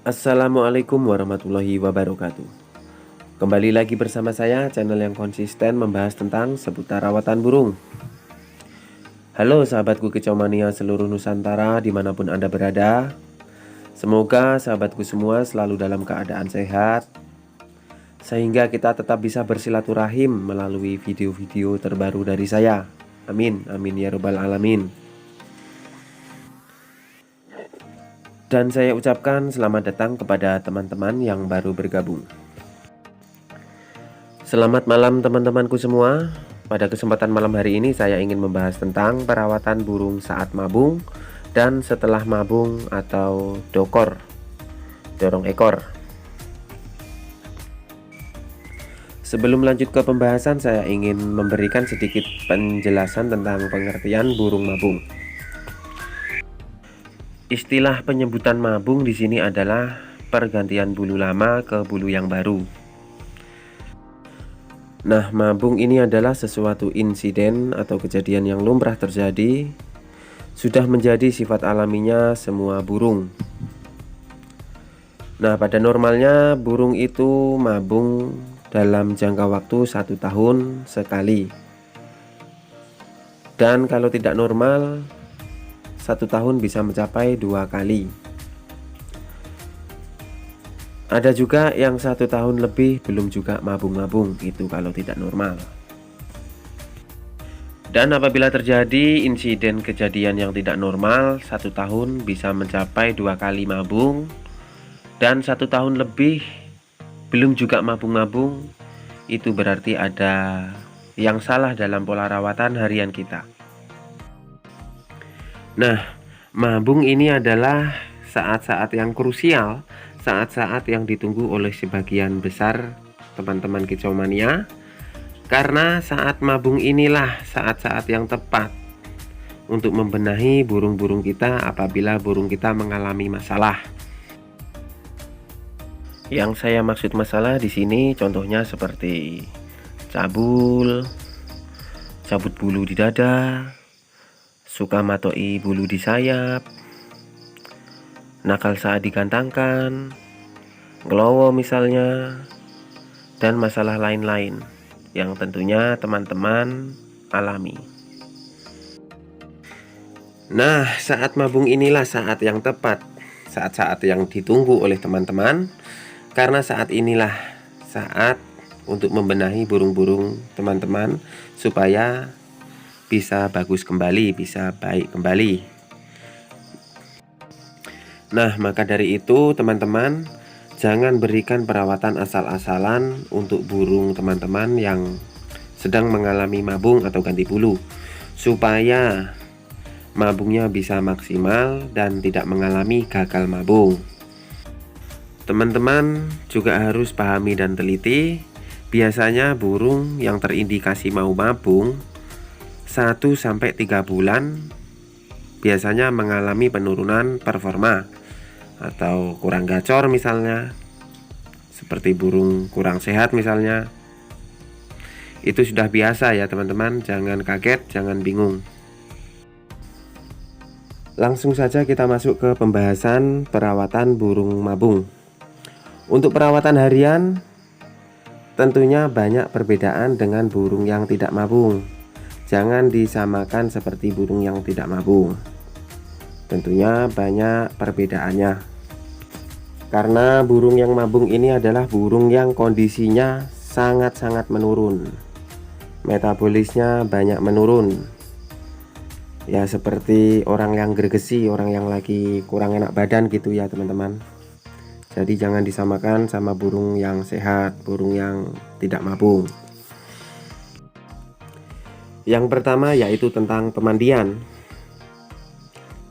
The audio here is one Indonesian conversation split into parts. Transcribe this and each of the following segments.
Assalamualaikum warahmatullahi wabarakatuh. Kembali lagi bersama saya, channel yang konsisten membahas tentang seputar rawatan burung. Halo sahabatku kicau mania seluruh Nusantara dimanapun Anda berada. Semoga sahabatku semua selalu dalam keadaan sehat, sehingga kita tetap bisa bersilaturahim melalui video-video terbaru dari saya. Amin, amin ya rabbal alamin. Dan saya ucapkan selamat datang kepada teman-teman yang baru bergabung. Selamat malam teman-temanku semua. Pada kesempatan malam hari ini saya ingin membahas tentang perawatan burung saat mabung dan setelah mabung atau dokor, dorong ekor. Sebelum lanjut ke pembahasan, saya ingin memberikan sedikit penjelasan tentang pengertian burung mabung. Istilah penyebutan mabung di sini adalah pergantian bulu lama ke bulu yang baru. Nah, mabung ini adalah sesuatu insiden atau kejadian yang lumrah terjadi, sudah menjadi sifat alaminya semua burung. Nah, pada normalnya burung itu mabung dalam jangka waktu 1 tahun sekali. Dan kalau tidak normal, 1 tahun bisa mencapai 2 kali. Ada juga yang 1 tahun lebih belum juga mabung-mabung, itu kalau tidak normal. Dan apabila terjadi insiden kejadian yang tidak normal, 1 tahun bisa mencapai 2 kali mabung, dan 1 tahun lebih belum juga mabung-mabung, itu berarti ada yang salah dalam pola rawatan harian kita. Nah, mabung ini adalah saat-saat yang krusial, saat-saat yang ditunggu oleh sebagian besar teman-teman kicau mania, karena saat mabung inilah saat-saat yang tepat untuk membenahi burung-burung kita apabila burung kita mengalami masalah. Yang saya maksud masalah di sini contohnya seperti cabul, cabut bulu di dada, suka matoi bulu di sayap, nakal saat digantangkan, ngelowo misalnya, dan masalah lain-lain yang tentunya teman-teman alami. Nah, saat mabung inilah saat yang tepat, saat-saat yang ditunggu oleh teman-teman, karena saat inilah saat untuk membenahi burung-burung teman-teman supaya bisa bagus kembali, bisa baik kembali. Nah, maka dari itu teman-teman, jangan berikan perawatan asal-asalan untuk burung teman-teman yang sedang mengalami mabung atau ganti bulu, supaya mabungnya bisa maksimal dan tidak mengalami gagal mabung. Teman-teman juga harus pahami dan teliti, biasanya burung yang terindikasi mau mabung 1-3 bulan biasanya mengalami penurunan performa atau kurang gacor misalnya, seperti burung kurang sehat misalnya. Itu sudah biasa ya teman-teman, jangan kaget, jangan bingung. Langsung saja kita masuk ke pembahasan perawatan burung mabung. Untuk perawatan harian tentunya banyak perbedaan dengan burung yang tidak mabung. Jangan disamakan seperti burung yang tidak mabung. Tentunya banyak perbedaannya. Karena burung yang mabung ini adalah burung yang kondisinya sangat-sangat menurun. Metabolisnya banyak menurun. Ya seperti orang yang gregesi, orang yang lagi kurang enak badan gitu ya teman-teman. Jadi jangan disamakan sama burung yang sehat, burung yang tidak mabung. Yang pertama yaitu tentang pemandian.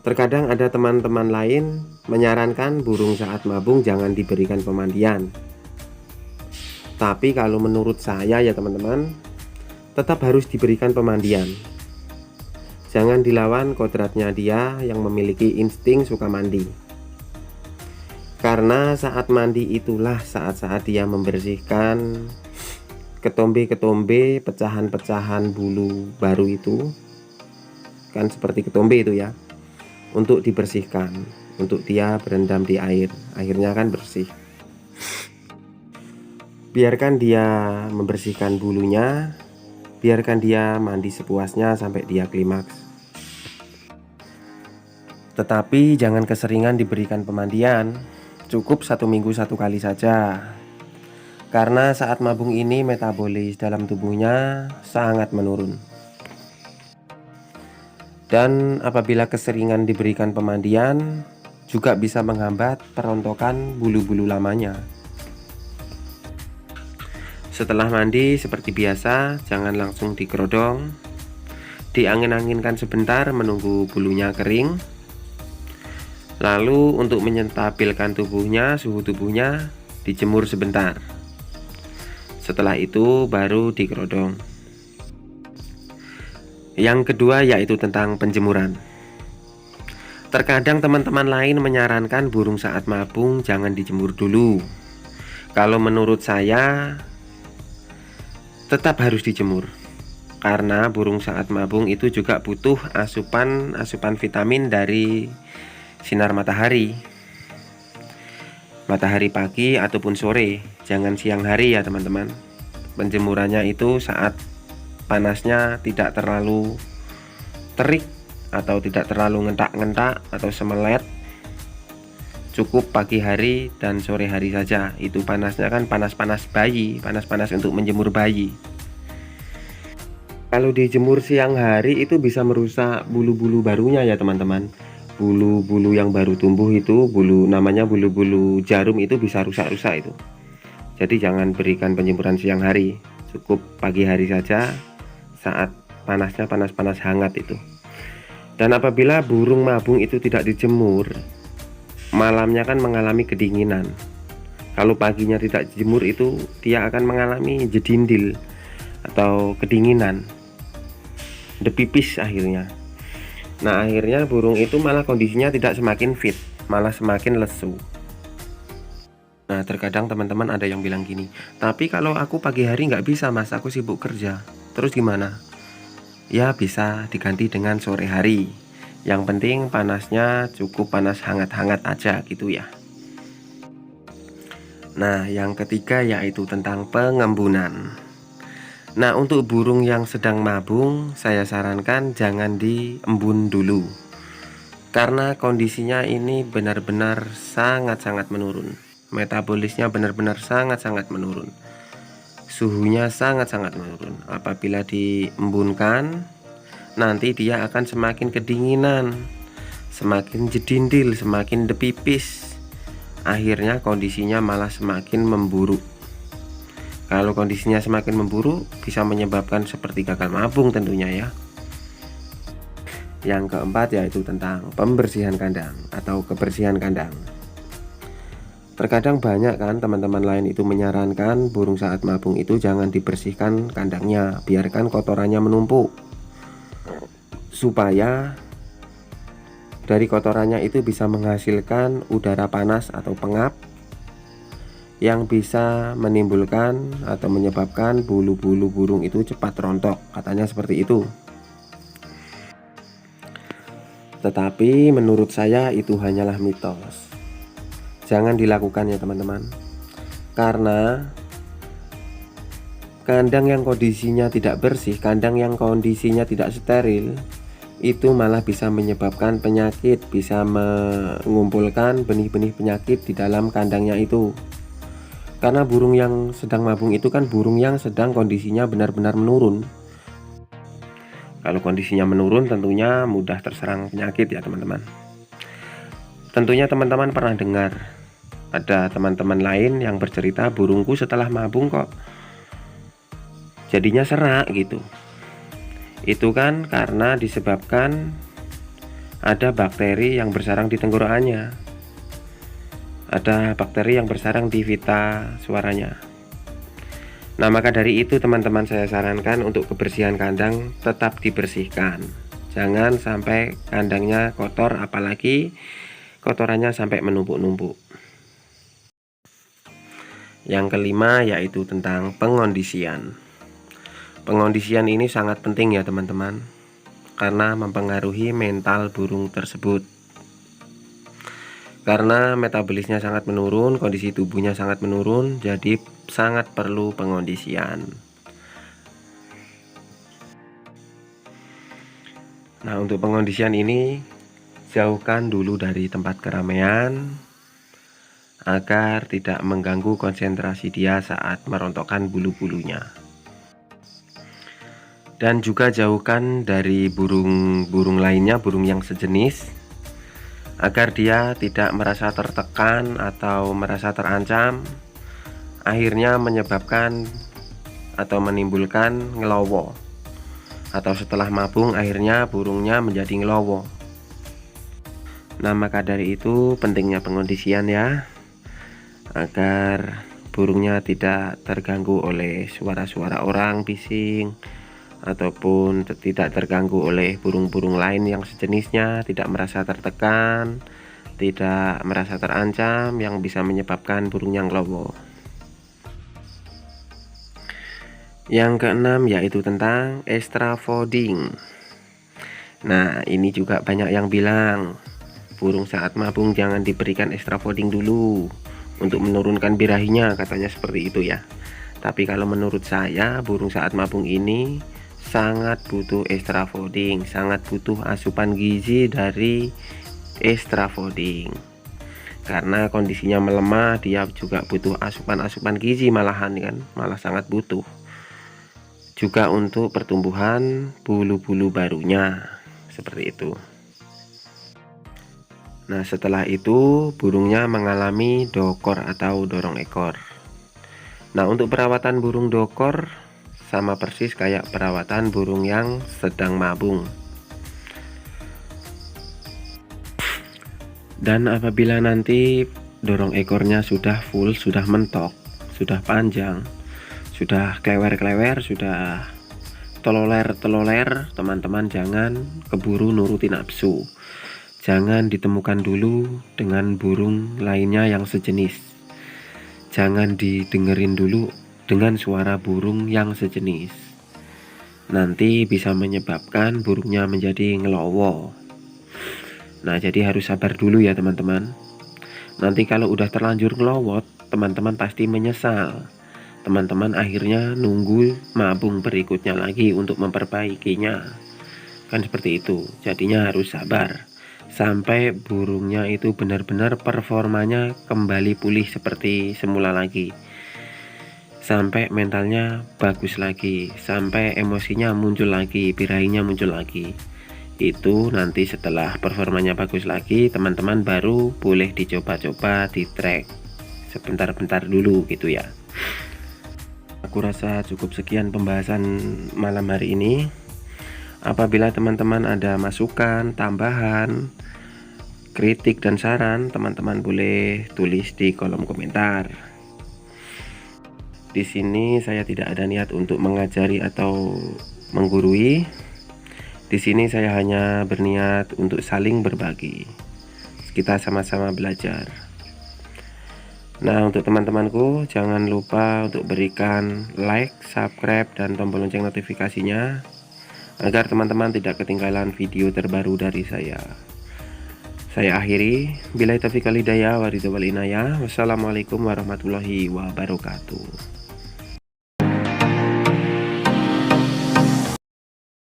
Terkadang ada teman-teman lain menyarankan burung saat mabung jangan diberikan pemandian. Tapi kalau menurut saya ya teman-teman, tetap harus diberikan pemandian. Jangan dilawan kodratnya dia yang memiliki insting suka mandi. Karena saat mandi itulah saat-saat dia membersihkan ketombe-ketombe, pecahan-pecahan bulu baru itu, kan seperti ketombe itu ya, untuk dibersihkan. untuk dia berendam di air. Akhirnya kan bersih. Biarkan dia membersihkan bulunya, biarkan dia mandi sepuasnya sampai dia klimaks. Tetapi jangan keseringan diberikan pemandian, cukup 1 minggu 1 kali saja. Karena saat mabung ini metabolis dalam tubuhnya sangat menurun. Dan apabila keseringan diberikan pemandian, juga bisa menghambat perontokan bulu-bulu lamanya. Setelah mandi seperti biasa, jangan langsung dikerodong. Diangin-anginkan sebentar menunggu bulunya kering. Lalu untuk menstabilkan tubuhnya, suhu tubuhnya dijemur sebentar. Setelah itu baru dikerodong. Yang kedua yaitu tentang penjemuran. Terkadang teman-teman lain menyarankan burung saat mabung jangan dijemur dulu. Kalau menurut saya tetap harus dijemur. Karena burung saat mabung itu juga butuh asupan vitamin dari sinar matahari pagi ataupun sore, jangan siang hari ya teman-teman. Penjemurannya itu saat panasnya tidak terlalu terik atau tidak terlalu ngentak-ngentak atau semelet. Cukup pagi hari dan sore hari saja. Itu panasnya kan panas-panas bayi, panas-panas untuk menjemur bayi. Kalau dijemur siang hari itu bisa merusak bulu-bulu barunya ya teman-teman. Bulu-bulu yang baru tumbuh itu, namanya bulu-bulu jarum itu bisa rusak-rusak itu. Jadi jangan berikan penjemuran siang hari, cukup pagi hari saja saat panasnya panas-panas hangat itu. Dan apabila burung mabung itu tidak dijemur, malamnya kan mengalami kedinginan. Kalau paginya tidak dijemur itu dia akan mengalami jedindil atau kedinginan, depipis akhirnya. Nah akhirnya burung itu malah kondisinya tidak semakin fit, malah semakin lesu. Nah terkadang teman-teman ada yang bilang gini, tapi kalau aku pagi hari nggak bisa mas, aku sibuk kerja. Terus gimana? Ya bisa diganti dengan sore hari. Yang penting panasnya cukup panas hangat-hangat aja gitu ya. Nah yang ketiga yaitu tentang pengembunan. Nah untuk burung yang sedang mabung, saya sarankan jangan diembun dulu. Karena kondisinya ini benar-benar sangat-sangat menurun. Metabolisnya benar-benar sangat-sangat menurun. Suhunya sangat-sangat menurun. Apabila diembunkan, nanti dia akan semakin kedinginan, semakin jedindil, semakin depipis. Akhirnya kondisinya malah semakin memburuk. Kalau kondisinya semakin memburuk, bisa menyebabkan seperti gagal mabung tentunya ya. Yang keempat yaitu tentang pembersihan kandang atau kebersihan kandang. Terkadang banyak kan teman-teman lain itu menyarankan burung saat mabung itu jangan dibersihkan kandangnya, biarkan kotorannya menumpuk. Supaya dari kotorannya itu bisa menghasilkan udara panas atau pengap yang bisa menimbulkan atau menyebabkan bulu-bulu burung itu cepat rontok, katanya seperti itu. Tetapi menurut saya itu hanyalah mitos. Jangan dilakukan ya teman-teman. Karena kandang yang kondisinya tidak bersih, kandang yang kondisinya tidak steril, itu malah bisa menyebabkan penyakit, bisa mengumpulkan benih-benih penyakit di dalam kandangnya itu. Karena burung yang sedang mabung itu kan burung yang sedang kondisinya benar-benar menurun. Kalau kondisinya menurun tentunya mudah terserang penyakit ya teman-teman. Tentunya teman-teman pernah dengar ada teman-teman lain yang bercerita burungku setelah mabung kok jadinya serak gitu. Itu kan karena disebabkan ada bakteri yang bersarang di tenggorokannya. Ada bakteri yang bersarang di pita suaranya. Nah maka dari itu teman-teman saya sarankan untuk kebersihan kandang tetap dibersihkan. Jangan sampai kandangnya kotor, apalagi kotorannya sampai menumpuk-numpuk. Yang kelima yaitu tentang pengondisian. Pengondisian ini sangat penting ya teman-teman, karena mempengaruhi mental burung tersebut. karena metabolisnya sangat menurun, kondisi tubuhnya sangat menurun, jadi sangat perlu pengondisian. Nah, untuk pengondisian ini jauhkan dulu dari tempat keramaian agar tidak mengganggu konsentrasi dia saat merontokkan bulu-bulunya. Dan juga jauhkan dari burung-burung lainnya, burung yang sejenis, agar dia tidak merasa tertekan atau merasa terancam, akhirnya menyebabkan atau menimbulkan ngelowo, atau setelah mabung akhirnya burungnya menjadi ngelowo. Nah, maka dari itu pentingnya pengondisian ya, agar burungnya tidak terganggu oleh suara-suara orang bising, ataupun tidak terganggu oleh burung-burung lain yang sejenisnya, tidak merasa tertekan, tidak merasa terancam yang bisa menyebabkan burungnya ngelowo. Yang keenam yaitu tentang extra fooding. Nah, ini juga banyak yang bilang burung saat mabung jangan diberikan extra fooding dulu untuk menurunkan birahinya, katanya seperti itu ya. Tapi kalau menurut saya, burung saat mabung ini sangat butuh extra fooding, sangat butuh asupan gizi dari extra fooding. Karena kondisinya melemah, dia juga butuh asupan gizi malahan kan, malah sangat butuh. Juga untuk pertumbuhan bulu-bulu barunya, seperti itu. Nah, setelah itu burungnya mengalami dokor atau dorong ekor. Nah, untuk perawatan burung dokor sama persis kayak perawatan burung yang sedang mabung. Dan apabila nanti dorong ekornya sudah full, sudah mentok, sudah panjang, sudah klewer-klewer, sudah teloler-teloler, teman-teman jangan keburu nuruti nafsu. Jangan ditemukan dulu dengan burung lainnya yang sejenis. Jangan didengerin dulu dengan suara burung yang sejenis. Nanti bisa menyebabkan burungnya menjadi ngelowo. Nah, jadi harus sabar dulu ya teman-teman. Nanti kalau udah terlanjur ngelowot, teman-teman pasti menyesal. Teman-teman akhirnya nunggu mabung berikutnya lagi untuk memperbaikinya. Kan seperti itu. Jadinya harus sabar sampai burungnya itu benar-benar performanya kembali pulih seperti semula lagi, sampai mentalnya bagus lagi, sampai emosinya muncul lagi, birahinya muncul lagi. Itu nanti setelah performanya bagus lagi, teman-teman baru boleh dicoba-coba di track sebentar-bentar dulu gitu ya. Aku rasa cukup sekian pembahasan malam hari ini. Apabila teman-teman ada masukan, tambahan, kritik dan saran, teman-teman boleh tulis di kolom komentar. Di sini saya tidak ada niat untuk mengajari atau menggurui. Di sini saya hanya berniat untuk saling berbagi. Kita sama-sama belajar. Nah, untuk teman-temanku jangan lupa untuk berikan like, subscribe, dan tombol lonceng notifikasinya agar teman-teman tidak ketinggalan video terbaru dari saya. Saya akhiri, billahi taufiq wal hidayah wa ridha wal inayah. Wassalamualaikum warahmatullahi wabarakatuh.